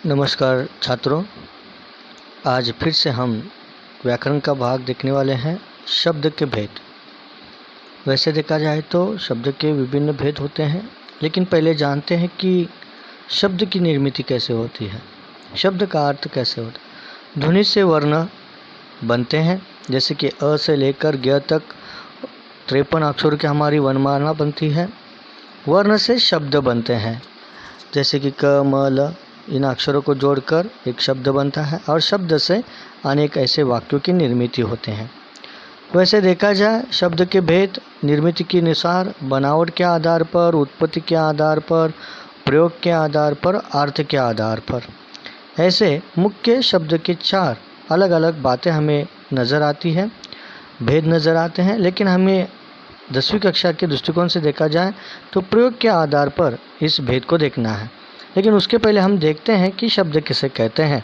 नमस्कार छात्रों, आज फिर से हम व्याकरण का भाग देखने वाले हैं। शब्द के भेद। वैसे देखा जाए तो शब्द के विभिन्न भेद होते हैं, लेकिन पहले जानते हैं कि शब्द की निर्मिति कैसे होती है, शब्द का अर्थ कैसे होता है। ध्वनि से वर्ण बनते हैं, जैसे कि अ से लेकर ज्ञ तक 53 अक्षरों की हमारी वर्णमाला बनती है। वर्ण से शब्द बनते हैं, जैसे कि क, म, ल। इन अक्षरों को जोड़कर एक शब्द बनता है और शब्द से अनेक ऐसे वाक्यों की निर्मिति होते हैं। वैसे देखा जाए शब्द के भेद निर्मिति के अनुसार बनावट के आधार पर, उत्पत्ति के आधार पर, प्रयोग के आधार पर, अर्थ के आधार पर, ऐसे मुख्य शब्द के 4 अलग अलग बातें हमें नज़र आती है, भेद नज़र आते हैं। लेकिन हमें 10वीं कक्षा के दृष्टिकोण से देखा जाए तो प्रयोग के आधार पर इस भेद को देखना है। लेकिन उसके पहले हम देखते हैं कि शब्द किसे कहते हैं।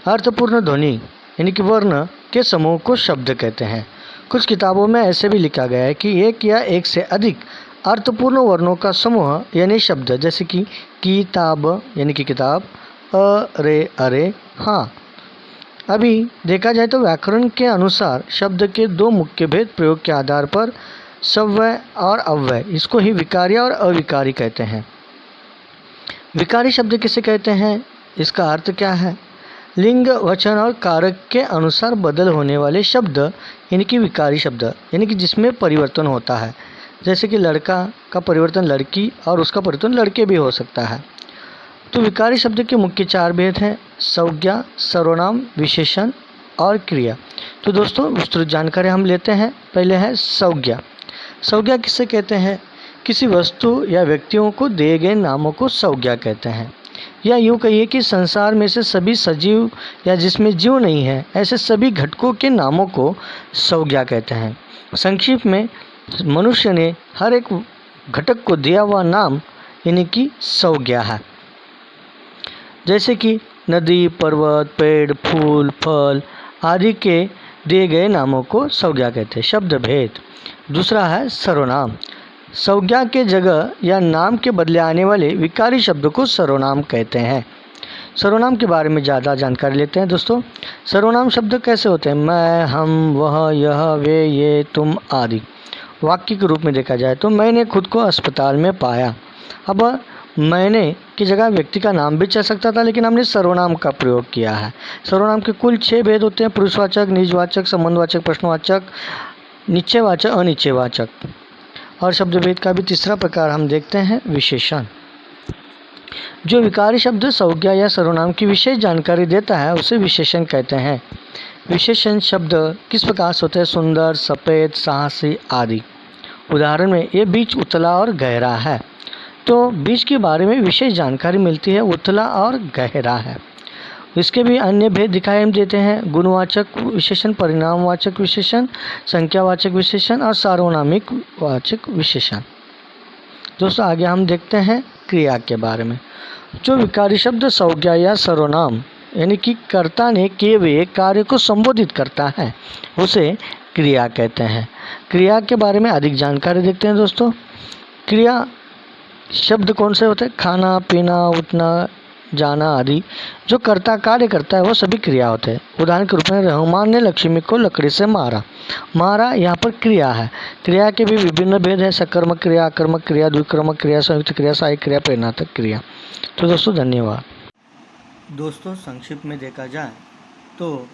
अर्थपूर्ण ध्वनि यानी कि वर्ण के समूह को शब्द कहते हैं। कुछ किताबों में ऐसे भी लिखा गया है कि एक या एक से अधिक अर्थपूर्ण वर्णों का समूह यानी शब्द, जैसे कि किताब यानी कि किताब, अरे अरे हाँ। अभी देखा जाए तो व्याकरण के अनुसार शब्द के 2 मुख्य भेद प्रयोग के आधार पर सव्यय और अव्यय, इसको ही विकारी और अविकारी कहते हैं। विकारी शब्द किसे कहते हैं, इसका अर्थ क्या है? लिंग, वचन और कारक के अनुसार बदल होने वाले शब्द यानी कि विकारी शब्द, यानी कि जिसमें परिवर्तन होता है, जैसे कि लड़का का परिवर्तन लड़की और उसका परिवर्तन लड़के भी हो सकता है। तो विकारी शब्द के मुख्य 4 भेद हैं: संज्ञा, सर्वनाम, विशेषण और क्रिया। तो दोस्तों विस्तृत जानकारी हम लेते हैं। पहले है संज्ञा। संज्ञा किसे कहते हैं? किसी वस्तु या व्यक्तियों को दिए गए नामों को संज्ञा कहते हैं। या यूँ कहिए कि संसार में से सभी सजीव या जिसमें जीव नहीं है ऐसे सभी घटकों के नामों को संज्ञा कहते हैं। संक्षिप्त में मनुष्य ने हर एक घटक को दिया हुआ नाम यानी कि संज्ञा है। जैसे कि नदी, पर्वत, पेड़, फूल, फल आदि के दिए गए नामों को संज्ञा कहते हैं। शब्द भेद। दूसरा है सर्वनाम। संज्ञा के जगह या नाम के बदले आने वाले विकारी शब्द को सर्वनाम कहते हैं। सर्वनाम के बारे में ज़्यादा जानकारी लेते हैं दोस्तों। सर्वनाम शब्द कैसे होते हैं? मैं, हम, वह, यह, वे, ये, तुम आदि। वाक्य के रूप में देखा जाए तो मैंने खुद को अस्पताल में पाया। अब मैंने की जगह व्यक्ति का नाम भी चल सकता था, लेकिन हमने सर्वनाम का प्रयोग किया है। सर्वनाम के कुल 6 भेद होते हैं: पुरुषवाचक, निजवाचक, संबंधवाचक, प्रश्नवाचक, निश्चयवाचक, अनिश्चयवाचक। और शब्द भेद का भी तीसरा प्रकार हम देखते हैं विशेषण। जो विकारी शब्द संज्ञा या सर्वनाम की विशेष जानकारी देता है उसे विशेषण कहते हैं। विशेषण शब्द किस प्रकार से होते हैं? सुंदर, सफ़ेद, साहसी आदि। उदाहरण में ये बीज उतला और गहरा है, तो बीज के बारे में विशेष जानकारी मिलती है, उतला और गहरा है। इसके भी अन्य भेद दिखाई हम देते हैं: गुणवाचक विशेषण, परिणामवाचक विशेषण, संख्यावाचक विशेषण और सार्वनामिक वाचक विशेषण। दोस्तों आगे हम देखते हैं क्रिया के बारे में। जो विकारी शब्द संज्ञा या सर्वनाम यानी कि कर्ता ने किए हुए कार्य को संबोधित करता है उसे क्रिया कहते हैं। क्रिया के बारे में अधिक जानकारी देखते हैं दोस्तों। क्रिया शब्द कौन से होते हैं? खाना, पीना, उठना, जाना आदि। जो कर्ता कार्य करता है वो सभी क्रिया होते हैं। उदाहरण के रूप में रहमान ने लक्ष्मी को लकड़ी से मारा। मारा यहाँ पर क्रिया है। क्रिया के भी विभिन्न भेद हैं: सकर्मक क्रिया, आकर्मक क्रिया, द्विकर्मक क्रिया, संयुक्त क्रिया, सहायक क्रिया, प्रेरणात्मक क्रिया। तो दोस्तों धन्यवाद। दोस्तों संक्षिप्त में देखा जाए तो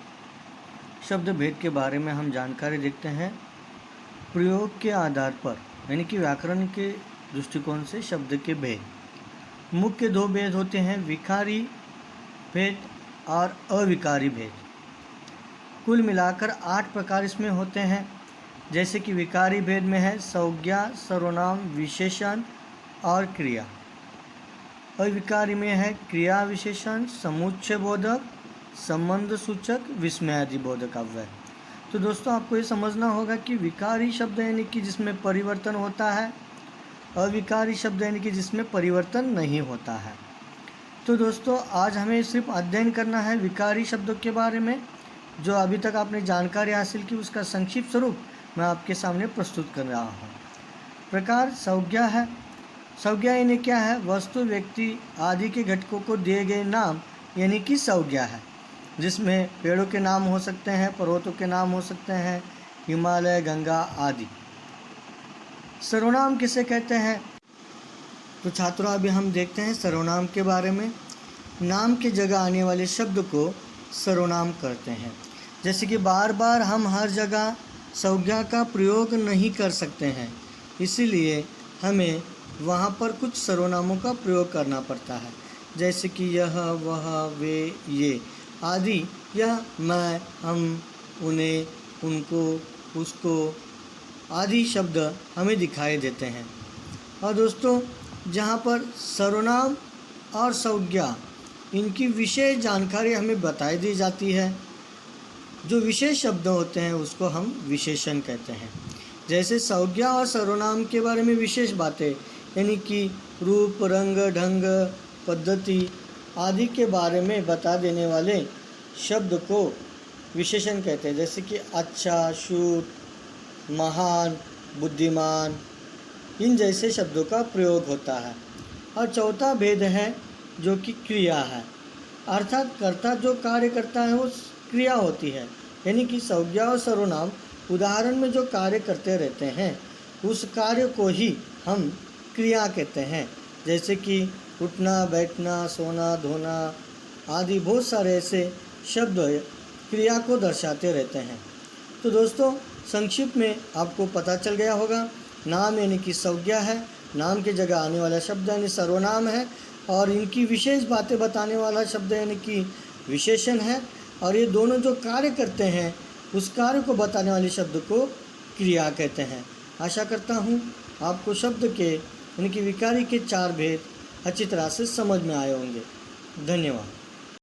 शब्द भेद के बारे में हम जानकारी देखते हैं प्रयोग के आधार पर, यानी कि व्याकरण के दृष्टिकोण से शब्द के भेद। मुख्य 2 भेद होते हैं: विकारी भेद और अविकारी भेद। कुल मिलाकर 8 प्रकार इसमें होते हैं। जैसे कि विकारी भेद में है संज्ञा, सर्वनाम, विशेषण और क्रिया। अविकारी में है क्रिया विशेषण, समुच्चय बोधक, संबंध सूचक, विस्मयादि बोधक अव्यय। तो दोस्तों आपको ये समझना होगा कि विकारी शब्द यानी कि जिसमें परिवर्तन होता है, अविकारी शब्द यानी कि जिसमें परिवर्तन नहीं होता है। तो दोस्तों आज हमें सिर्फ अध्ययन करना है विकारी शब्दों के बारे में। जो अभी तक आपने जानकारी हासिल की उसका संक्षिप्त स्वरूप मैं आपके सामने प्रस्तुत कर रहा हूँ। प्रकार संज्ञा है। संज्ञा यानी क्या है? वस्तु, व्यक्ति आदि के घटकों को दिए गए नाम यानी कि संज्ञा है, जिसमें पेड़ों के नाम हो सकते हैं, पर्वतों के नाम हो सकते हैं, हिमालय, गंगा आदि। सर्वनाम किसे कहते हैं? तो छात्रों अभी हम देखते हैं सर्वनाम के बारे में। नाम की जगह आने वाले शब्द को सर्वनाम करते हैं। जैसे कि बार बार हम हर जगह संज्ञा का प्रयोग नहीं कर सकते हैं, इसीलिए हमें वहाँ पर कुछ सर्वनामों का प्रयोग करना पड़ता है। जैसे कि यह, वह, वे, ये आदि। यह, मैं, हम, उन्हें, उनको, उसको आदि शब्द हमें दिखाई देते हैं। और दोस्तों, जहाँ पर सर्वनाम और संज्ञा इनकी विशेष जानकारी हमें बताई दी जाती है, जो विशेष शब्द होते हैं उसको हम विशेषण कहते हैं। जैसे संज्ञा और सर्वनाम के बारे में विशेष बातें, यानी कि रूप, रंग, ढंग, पद्धति आदि के बारे में बता देने वाले शब्द को विशेषण कहते हैं। जैसे कि अच्छा, शुद्ध, महान, बुद्धिमान, इन जैसे शब्दों का प्रयोग होता है। और चौथा भेद है जो कि क्रिया है, अर्थात कर्ता जो कार्य करता है वो क्रिया होती है। यानी कि संज्ञा और सर्वनाम उदाहरण में जो कार्य करते रहते हैं उस कार्य को ही हम क्रिया कहते हैं। जैसे कि उठना, बैठना, सोना, धोना आदि बहुत सारे ऐसे शब्द क्रिया को दर्शाते रहते हैं। तो दोस्तों, संक्षिप्त में आपको पता चल गया होगा, नाम यानी कि संज्ञा है, नाम की जगह आने वाला शब्द यानी सर्वनाम है, और इनकी विशेष बातें बताने वाला शब्द यानी कि विशेषण है, और ये दोनों जो कार्य करते हैं उस कार्य को बताने वाले शब्द को क्रिया कहते हैं। आशा करता हूँ आपको शब्द के यानी कि विकारी के 4 भेद अच्छी तरह से समझ में आए होंगे। धन्यवाद।